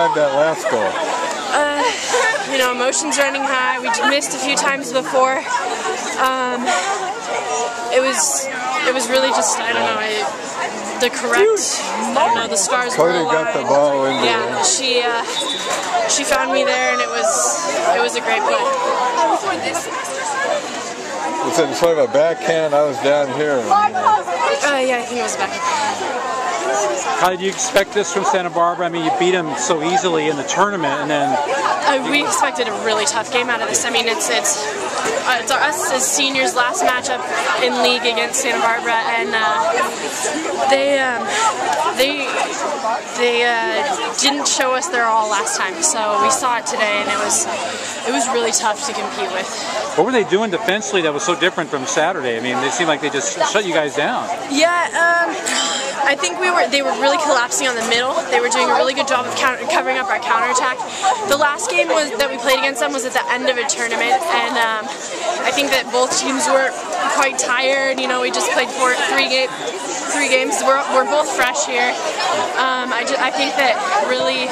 describe that last goal? You know, emotions running high. We missed a few times before. It was really just, I don't know, the correct, I don't know, the stars were aligned. Cody got the ball in there. Yeah, she found me there, and it was a great play. Was it sort of a backhand? I was down here. Yeah, I think it was a backhand. How did you expect this from Santa Barbara? I mean, you beat them so easily in the tournament, and then we expected a really tough game out of this. I mean, it's us as seniors' last matchup in league against Santa Barbara, and they didn't show us their all last time. So we saw it today, and it was really tough to compete with. What were they doing defensively that was so different from Saturday? I mean, they seemed like they just shut you guys down. Yeah. I think they were really collapsing on the middle. They were doing a really good job of covering up our counterattack. The last game that we played against them was at the end of a tournament, and I think that both teams were quite tired. You know, we just played three games. We're both fresh here. I think that really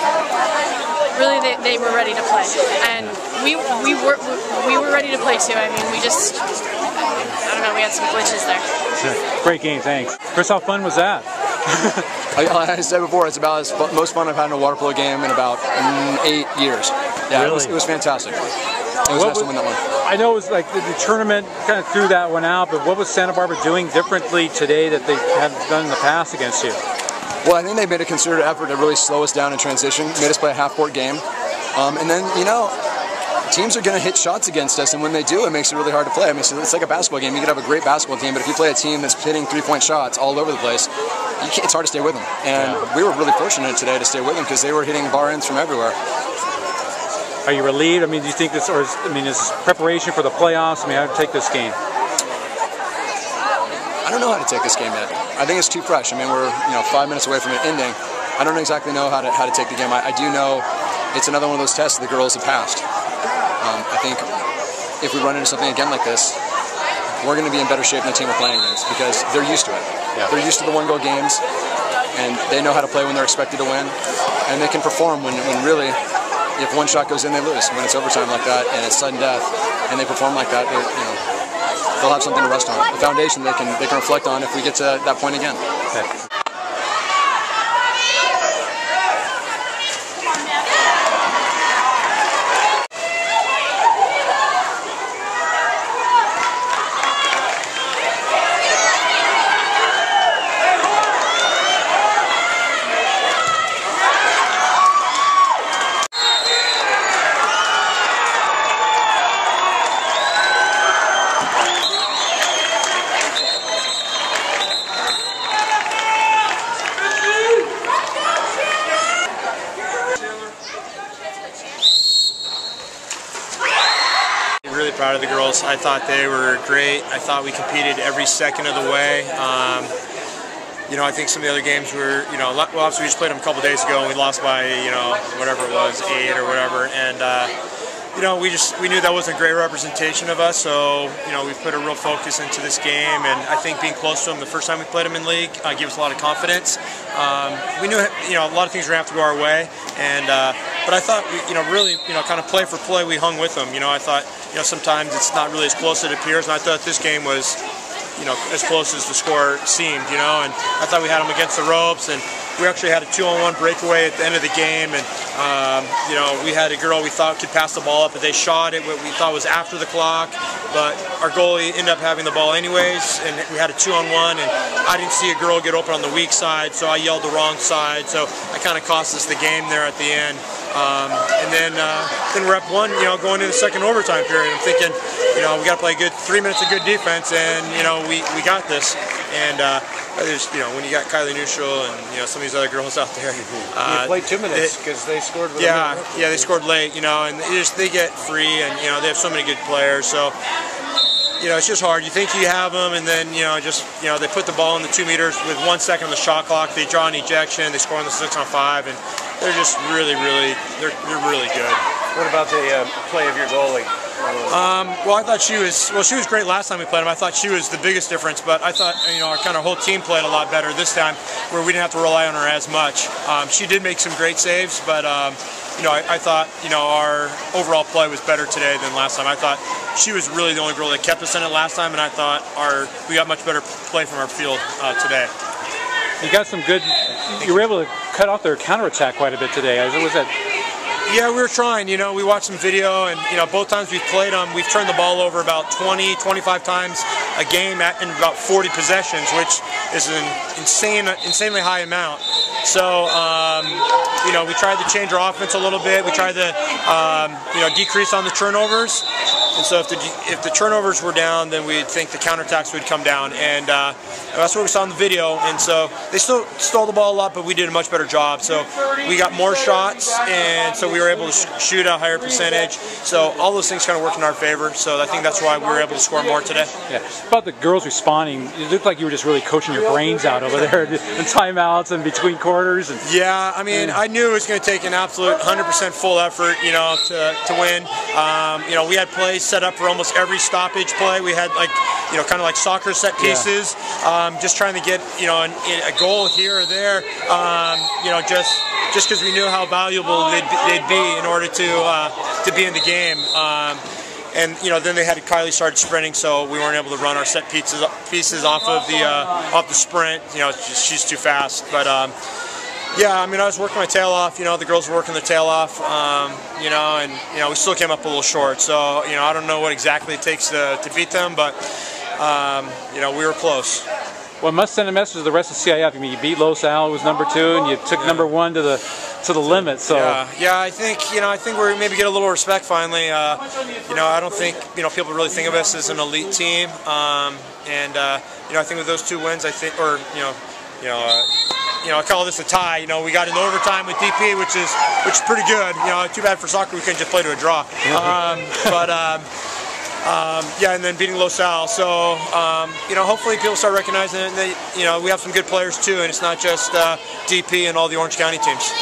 they were ready to play, and we were ready to play too. I mean, we just, I don't know, we had some glitches there. Great game, thanks. Chris, how fun was that? Like I said before, it's about the most fun I've had in a water polo game in about 8 years. Yeah, really? It was fantastic. It was nice to win that one. I know it was like the tournament kind of threw that one out, but what was Santa Barbara doing differently today that they haven't done in the past against you? Well, I think they made a concerted effort to really slow us down in transition, made us play a half-court game. And then, you know, teams are going to hit shots against us, and when they do, it makes it really hard to play. I mean, it's like a basketball game. You could have a great basketball team, but if you play a team that's hitting three-point shots all over the place, it's hard to stay with them. And we were really fortunate today to stay with them because they were hitting bar ends from everywhere. Are you relieved? I mean, do you think this, or is this preparation for the playoffs? I mean, how to take this game? I don't know how to take this game yet. I think it's too fresh. I mean, we're 5 minutes away from it ending. I don't exactly know how to take the game. I do know it's another one of those tests the girls have passed. I think if we run into something again like this, we're going to be in better shape than the team we're playing against because they're used to it. Yeah. They're used to the one-goal games, and they know how to play when they're expected to win, and they can perform when really, if one shot goes in, they lose. When it's overtime like that and it's sudden death, and they perform like that, they'll have something to rest on. The foundation they can reflect on if we get to that point again. Okay. Really proud of the girls. I thought they were great. I thought we competed every second of the way. I think some of the other games were, well, obviously we just played them a couple days ago and we lost by, whatever it was, 8 or whatever. And, we knew that wasn't a great representation of us. So, we put a real focus into this game. And I think being close to them the first time we played them in league gave us a lot of confidence. We knew, a lot of things were going to have to go our way. And, but I thought, really, kind of play for play, we hung with them. I thought, sometimes it's not really as close as it appears. And I thought this game was, as close as the score seemed, and I thought we had them against the ropes, and we actually had a 2-on-1 breakaway at the end of the game, and, we had a girl we thought could pass the ball up, but they shot it, what we thought was after the clock, but our goalie ended up having the ball anyways, and we had a 2-on-1, and I didn't see a girl get open on the weak side, so I yelled the wrong side, so it kind of cost us the game there at the end. And then rep 1, going into the second overtime period, I'm thinking, we got to play good 3 minutes of good defense, and we got this. And when you got Kiley Neushul and some of these other girls out there, you played 2 minutes because they scored. With they scored late, and they get free, and they have so many good players. So it's just hard. You think you have them, and then they put the ball in the 2 meters with 1 second on the shot clock. They draw an ejection. They score on the 6-on-5, and they're just really good. What about the play of your goalie? Well, I thought she was great last time we played them. I thought she was the biggest difference, but I thought our kind of whole team played a lot better this time, where we didn't have to rely on her as much. She did make some great saves, but I thought our overall play was better today than last time. I thought she was really the only girl that kept us in it last time, and I thought we got much better play from our field today. You got some good. You were able to cut off their counterattack quite a bit today. Was that? Yeah, we were trying. We watched some video, and both times we've played them, we've turned the ball over about 20, 25 times a game in about 40 possessions, which is an insanely high amount. So, we tried to change our offense a little bit. We tried to, decrease on the turnovers. And so if the turnovers were down, then we'd think the counterattacks would come down. And that's what we saw in the video. And so they still stole the ball a lot, but we did a much better job. So we got more shots, and so we were able to shoot a higher percentage. So all those things kind of worked in our favor. So I think that's why we were able to score more today. Yeah. About the girls responding, it looked like you were just really coaching your brains out over there in timeouts and between quarters. Yeah, I mean, I knew it was going to take an absolute 100% full effort, to win. We had plays set up for almost every stoppage play. We had kind of like soccer set pieces, just trying to get a goal here or there, just because we knew how valuable they'd be in order to be in the game. And then they had Kiley started sprinting, so we weren't able to run our set pieces off of the sprint. She's too fast. But yeah, I mean, I was working my tail off. The girls were working their tail off. And we still came up a little short. So I don't know what exactly it takes to beat them, but we were close. Well, it must send a message to the rest of CIF. I mean, you beat Los Al, was #2, and you took #1 to the limit. So yeah, I think we're maybe get a little respect finally. I don't think people really think of us as an elite team, and I think with those 2 wins, I think, I call this a tie. We got in overtime with DP, which is pretty good. Too bad for soccer we couldn't just play to a draw. Yeah, and then beating Los Al. So, hopefully people start recognizing that, we have some good players too, and it's not just DP and all the Orange County teams.